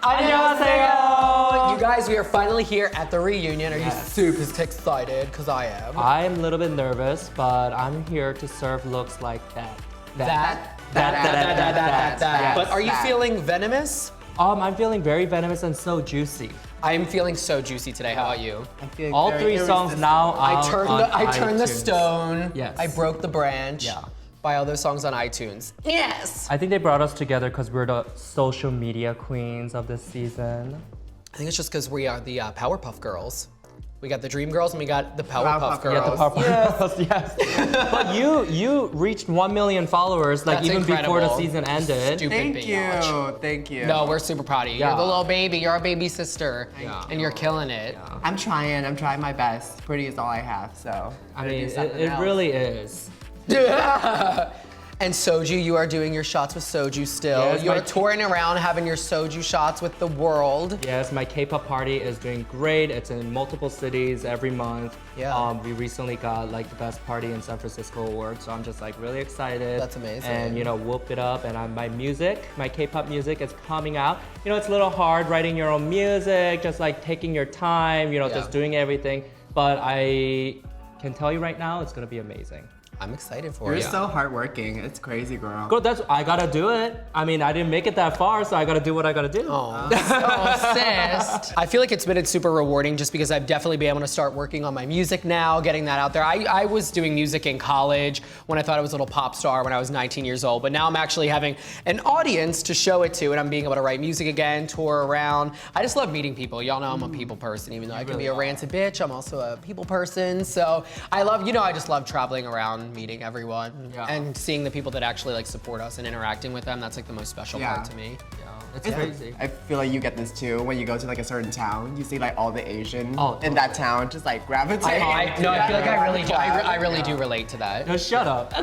안녕하세요. You guys, we are finally here at the reunion. Are you super excited? Because I am. I'm a little bit nervous, but I'm here to serve looks like that. But are you feeling venomous? I'm feeling very venomous and so juicy. I am feeling so juicy today. How about you? I'm feeling All very 3 songs now I out turned on the iTunes. stone. Yes. I broke the branch. Yeah. Buy all those songs on iTunes. Yes. I think they brought us together because we're the social media queens of this season. I think it's just because we are the Powerpuff Girls. We got the Dream Girls and we got the Powerpuff Girls. Yeah, the Powerpuff Girls, yes. But you reached 1 million followers like That's even before the incredible. season ended. Stupid bitch. Thank you. No, we're super proud of you. Yeah. You're the little baby. You're our baby sister. And you're killing it. Yeah. I'm trying my best. Pretty is all I have, so. I mean, it really is. And Soju, you are doing your shots with Soju still. Yes, you are my- touring around having your Soju shots with the world. Yes, my K-pop party is doing great. It's in multiple cities every month. Yeah. We recently got like the best party in San Francisco award, so I'm just like really excited. That's amazing. And whoop it up. And my music, my K-pop music is coming out. It's a little hard writing your own music, just like taking your time, just doing everything. But I can tell you right now, it's gonna be amazing. I'm excited for You're you. so hardworking. It's crazy, girl. Girl, I gotta do it. I mean, I didn't make it that far, so I gotta do what I gotta do. Oh, so sis. I feel like it's been super rewarding just because I've definitely been able to start working on my music now, getting that out there. I was doing music in college when I thought I was a little pop star when I was 19 years old, but now I'm actually having an audience to show it to, and I'm being able to write music again, tour around. I just love meeting people. Y'all know I'm a people person, even though I can be a rancid bitch. I'm also a people person, so I love, I just love traveling around, meeting everyone, and seeing the people that actually like support us and interacting with them. That's like the most special part to me. It's crazy. I feel like you get this too when you go to like a certain town. You see like all the Asians Oh, in that town just like gravitate. I feel like I really do. I really do relate to that. No, shut up.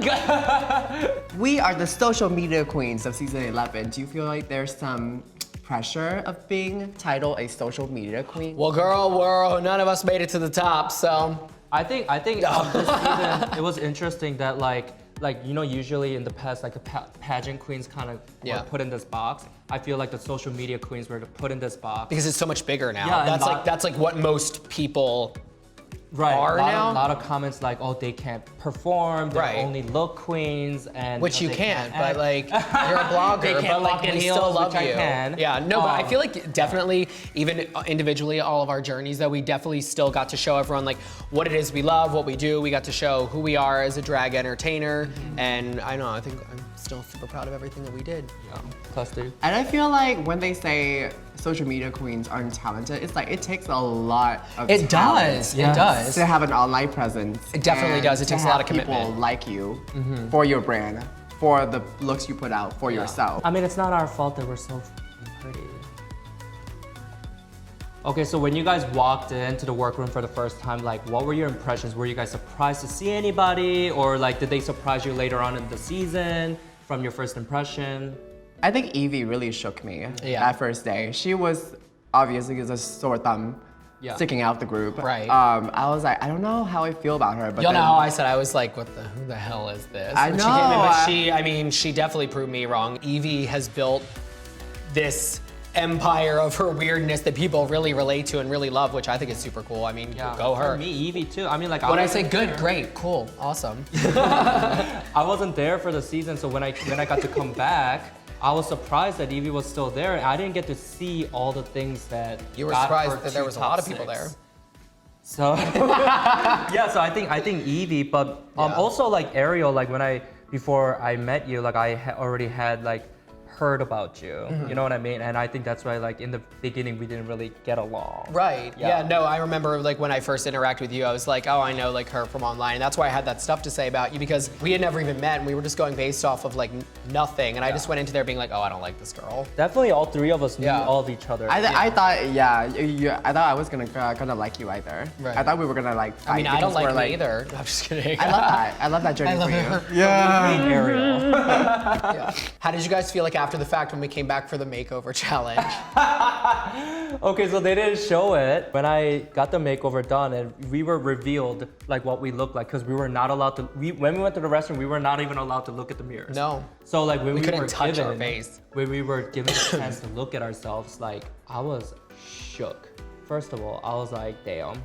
We are the social media queens of season 11. Do you feel like there's some pressure of being titled a social media queen? Well, girl, none of us made it to the top, so. I think this season it was interesting that usually in the past like the pageant queens kind of were put in this box. I feel like the social media queens were put in this box Because it's so much bigger now. Yeah, that's like what most people are a now. lot of comments like, oh, they can't perform, they're Right. only look queens, and Which you they can't, but act. like you're a blogger, They can't but like walk in we heels, still love which I you. can. Yeah, no, but I feel like definitely, even individually, all of our journeys, that we definitely still got to show everyone like what it is we love, what we do. We got to show who we are as a drag entertainer, and I think I'm still super proud of everything that we did. Yeah, plus two. And I feel like when they say social media queens aren't talented, it's like it takes a lot of It talent does. It does. to have an online presence. It definitely and does. It to takes a lot have of commitment. people like you for your brand, for the looks you put out for yourself. I mean, it's not our fault that we're so fucking pretty. Okay, so when you guys walked into the workroom for the first time, like, what were your impressions? Were you guys surprised to see anybody, or like, did they surprise you later on in the season from your first impression? I think Evie really shook me that first day. She was obviously a sore thumb sticking out the group. Right. I was like, I don't know how I feel about her, but Y'all know then- how I said I was like, who the hell is this? I when know. She came in, but she definitely proved me wrong. Evie has built this empire of her weirdness that people really relate to and really love, which I think is super cool. I mean, go her. For me, Evie too. I mean, like, When I say good, great, cool, awesome. I wasn't there for the season, so when I got to come back, I was surprised that Evie was still there. I didn't get to see all the things that You were got her surprised that there to was a top lot of people 6. there. So so I think Evie, but also like Ariel, like before I met you, like I already had like heard about you. You know what I mean? And I think that's why, like, in the beginning, we didn't really get along. Right. Yeah. No, I remember, like, when I first interacted with you, I was like, oh, I know, like, her from online. And that's why I had that stuff to say about you, because we had never even met, and we were just going based off of, like, nothing. And I just went into there being like, oh, I don't like this girl. Definitely all three of us knew all of each other. I thought, I thought I was gonna like you either. Right. I thought we were gonna like fight. I mean, I don't because like we're, me either. I'm just kidding. I love that. I love that journey for you. Mean Ariel. How did you guys feel like after the fact when we came back for the makeover challenge? Okay, so they didn't show it. When I got the makeover done and we were revealed like what we looked like because we were not allowed to, when we went to the restaurant, we were not even allowed to look at the mirrors. No. So like when we couldn't were touch given, our face. when we were given the chance to look at ourselves, like I was shook. First of all, I was like, damn.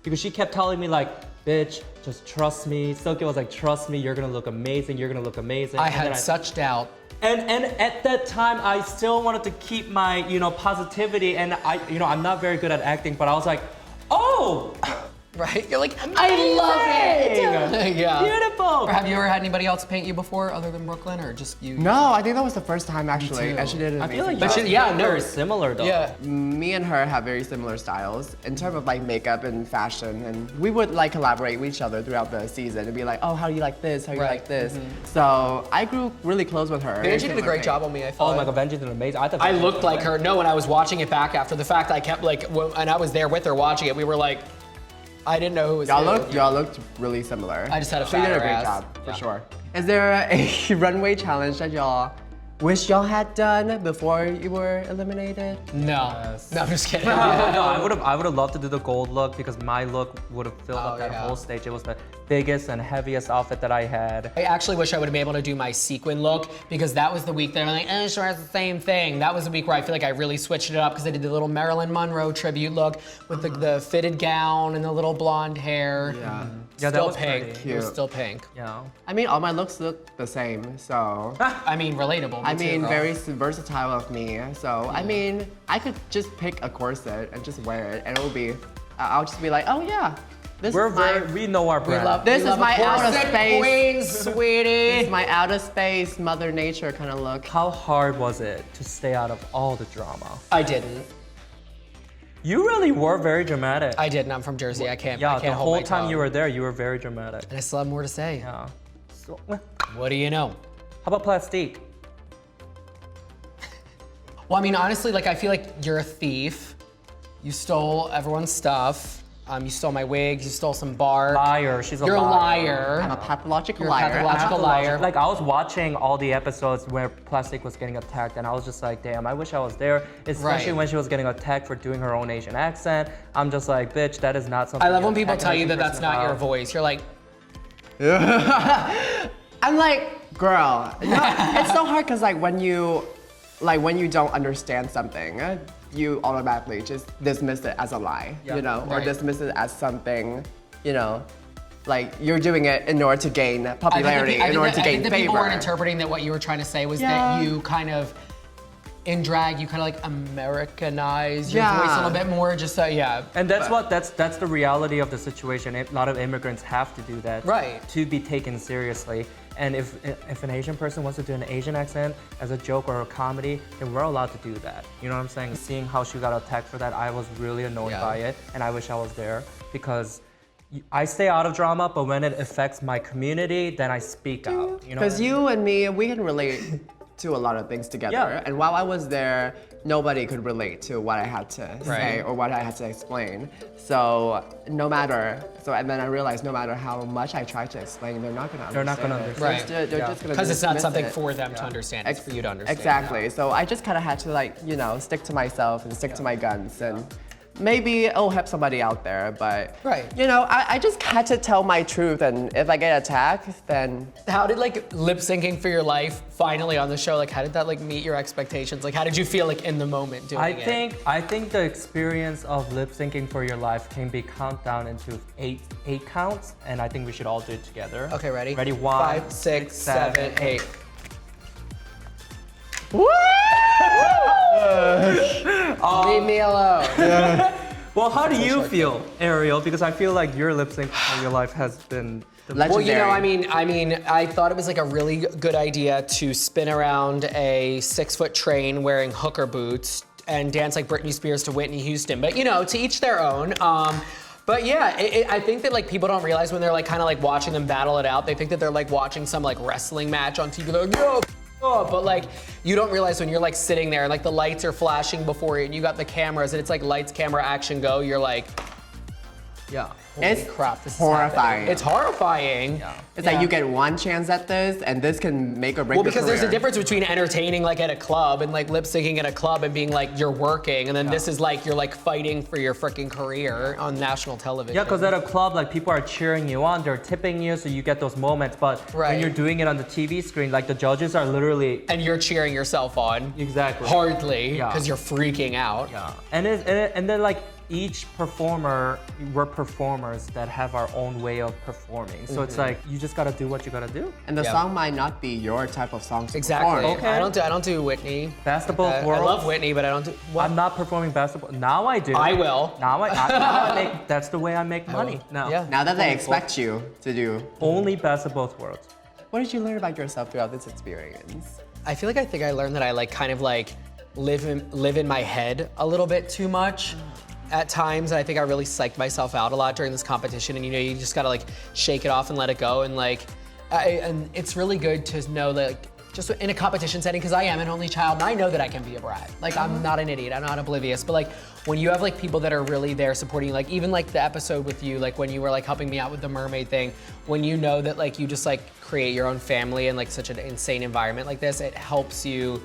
Because she kept telling me like, bitch, just trust me. Soki was like, trust me, you're gonna look amazing, you're gonna look amazing. I had such doubt. And at that time, I still wanted to keep my, positivity, and I'm not very good at acting, but I was like, oh, Right? You're like, I love it! Yeah. beautiful. Or have you ever had anybody else paint you before other than Brooklyn, or just you? No, I think that was the first time actually, too. and she did an I feel like amazing you're job. very similar though. Yeah. Me and her have very similar styles in terms of like makeup and fashion, and we would like collaborate with each other throughout the season and be like, oh, how do you like this? How do you Right. like this? So I grew really close with her. Benji did a great job on me, I thought. Oh my God, Benji did amazing. I thought I Benji looked did like great. her. No, when I was watching it back after the fact, I kept like, and I was there with her watching it, we were like, I didn't know who was who. Y'all looked really similar. I just had a She did a fatter great ass. job, for Yeah. sure. Is there a runway challenge that y'all wish y'all had done before you were eliminated? No. Yes. No, I'm just kidding. No, I would have loved to do the gold look because my look would have filled Oh, up that yeah. whole stage. It was the biggest and heaviest outfit that I had. I actually wish I would have been able to do my sequin look because that was the week that I'm like, sure, it's the same thing. That was the week where I feel like I really switched it up because I did the little Marilyn Monroe tribute look with the fitted gown and the little blonde hair. Yeah. Yeah, that Still was pink. pretty. It was Cute. still pink. Yeah. I mean, all my looks look the same, so. I mean, relatable. I me too, mean, girl. very versatile of me. So, I mean, I could just pick a corset and just wear it, and it will be, I'll just be like, oh yeah, this is my, We know our brand. This we is love my a outer corset space. queen, this sweetie. is my outer space, Mother Nature kind of look. How hard was it to stay out of all the drama? I didn't. You really were very dramatic. I didn't. I'm from Jersey. I can't. Yeah, I can't the hold whole my time tongue. you were there, you were very dramatic. And I still have more to say. Yeah. So, What do you know? how about Plastique? Well, I mean, honestly, like, I feel like you're a thief. You stole everyone's stuff. You stole my wigs. You stole some bark. Liar. She's a You're a liar. I'm a liar. pathological You're a liar. pathological liar. Like I was watching all the episodes where Plastique was getting attacked, and I was just like, damn, I wish I was there. Especially Right. when she was getting attacked for doing her own Asian accent. I'm just like, bitch, that is not something. I love you when people attack tell you another that that's person not your about. voice. You're like, I'm like, girl, no, it's so hard because like when you don't understand something, you automatically just dismiss it as a lie, Yeah. you know, or Right. dismiss it as something, you know, like you're doing it in order to gain popularity, in order to I gain think that people weren't favor. interpreting that what you were trying to say was Yeah. that you kind of, in drag, you kind of like Americanize your Yeah. voice a little bit more, just so, yeah. And that's the reality of the situation. A lot of immigrants have to do that Right. to be taken seriously. And if an Asian person wants to do an Asian accent as a joke or a comedy, then we're allowed to do that. You know what I'm saying? Seeing how she got attacked for that, I was really annoyed Yeah. by it, and I wish I was there because I stay out of drama, but when it affects my community, then I speak out. You know? Because you and me, we can relate to a lot of things together. Yeah. And while I was there, nobody could relate to what I had to say Right. or what I had to explain. So and then I realized no matter how much I try to explain, they're not gonna understand. They're not gonna it. understand. Right. They're Yeah. just gonna Because it's not dismiss something it. for them to understand, it's for you to understand. Exactly. So I just kind of had to stick to myself and stick to my guns, and maybe it'll help somebody out there. But Right. I just had to tell my truth, and if I get attacked, then How did like lip syncing for your life finally on the show? Like, how did that like meet your expectations? Like, how did you feel like in the moment doing it? I think the experience of lip syncing for your life can be count down into eight counts, and I think we should all do it together. Okay, ready? Ready? 1, 5, 6, 7, 8. Leave me alone. Well, how do you feel, Ariel? Because I feel like your lip sync for your life has been the Legendary. Well, you know, I mean, I thought it was like a really good idea to spin around a 6-foot train wearing hooker boots and dance like Britney Spears to Whitney Houston. But you know, to each their own. But yeah, I think that like people don't realize when they're like kind of like watching them battle it out. They think that they're like watching some like wrestling match on TV. They're like, yo. But like, you don't realize when you're like sitting there and like the lights are flashing before you and you got the cameras and it's like lights, camera, action, go. You're like, Yeah. It's Crap, this is horrifying. happening. It's horrifying. It's like you get one chance at this, and this can make or break Well, your because there's a career. difference between entertaining like at a club and like lip syncing at a club and being like you're working, and then this is like you're like fighting for your freaking career on national television. Yeah, because at a club, like people are cheering you on, they're tipping you, so you get those moments. But Right. when you're doing it on the TV screen, like the judges are literally and you're cheering yourself on. exactly. Hardly, Yeah. because you're freaking out. Yeah, and then like each performer, we're performers that have our own way of performing. So it's like you just gotta do what you gotta do. And the Yeah. song might not be your type of song to Exactly. perform. Okay. I don't do Whitney. Best of both I worlds. love Whitney, but I don't do. What? I'm not performing basketball. Now I do. I will. Now I make. That's the way I make money. Now. Yeah. Now that they expect you to do, Only best of both worlds. what did you learn about yourself throughout this experience? I feel like I think I learned that I like kind of like live in my head a little bit too much at times. And I think I really psyched myself out a lot during this competition. And you just gotta like shake it off and let it go. And like, and it's really good to know that like, just in a competition setting, because I am an only child and I know that I can be a brat. Like I'm not an idiot, I'm not oblivious. But like when you have like people that are really there supporting you, like even like the episode with you, like when you were like helping me out with the mermaid thing, when you know that like you just like create your own family in like such an insane environment like this, it helps you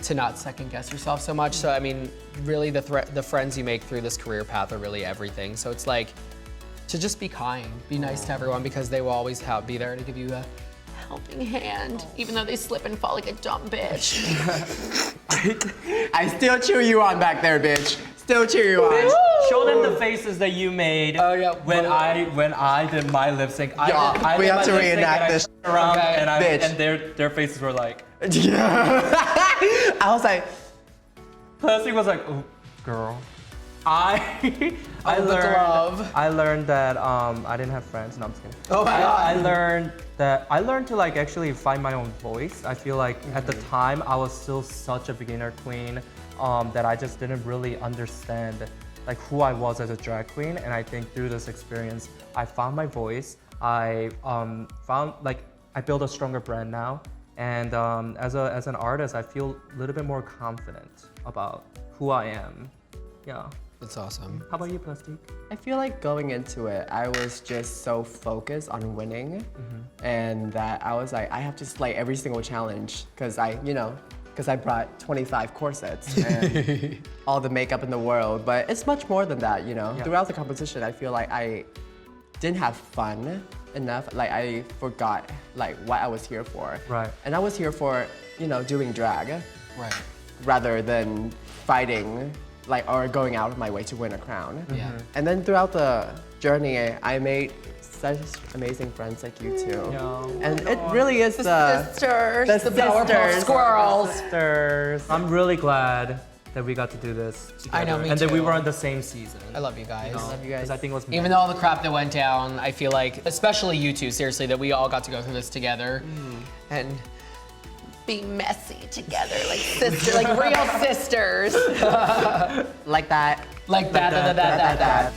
to not second guess yourself so much. So I mean, really the friends you make through this career path are really everything. So it's like to just be kind, be nice to everyone, because they will always be there to give you a helping hand, even though they slip and fall like a dumb bitch. I still cheer you on back there, bitch. Still cheer you on. Show them the faces that you made Oh, yeah. when I did my lip sync. Yeah, we did have my to lip sync reenact and I this. turned around Okay. and Bitch. their faces were like. I was like, Plastique was like, oh, girl. I Oh, the glove. I learned that I didn't have friends. No, I'm just kidding. Oh my God. I learned to like actually find my own voice. I feel like at the time I was still such a beginner queen that I just didn't really understand like who I was as a drag queen. And I think through this experience, I found my voice. I found like I built a stronger brand now. And as an artist, I feel a little bit more confident about who I am. Yeah. That's awesome. How about you, Plastique? I feel like going into it, I was just so focused on winning, and that I was like, I have to slay every single challenge, because I brought 25 corsets and all the makeup in the world. But it's much more than that, you know. Yeah. Throughout the competition, I feel like I didn't have fun enough. Like I forgot like what I was here for. Right. And I was here for, doing drag, Right. rather than fighting, like, or going out of my way to win a crown. Yeah. And then throughout the journey, I made such amazing friends like you too. Yeah. And it really is the Sisters. the Powerpuff sisters. Squirrels. Sisters. I'm really glad that we got to do this together. I know, me and that we too. were on the same season. I love you guys. Love you guys. Because I think it was Even though all the crap that went down, I feel like, especially you two, seriously, that we all got to go through this together and be messy together, like sisters, like real sisters. Like that. Like that.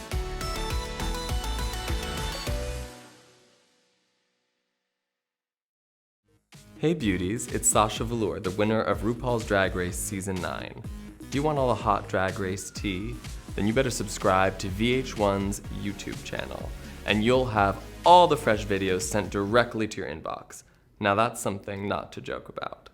Hey beauties, it's Sasha Velour, the winner of RuPaul's Drag Race Season 9. Do you want all the hot Drag Race tea? Then you better subscribe to VH1's YouTube channel, and you'll have all the fresh videos sent directly to your inbox. Now that's something not to joke about.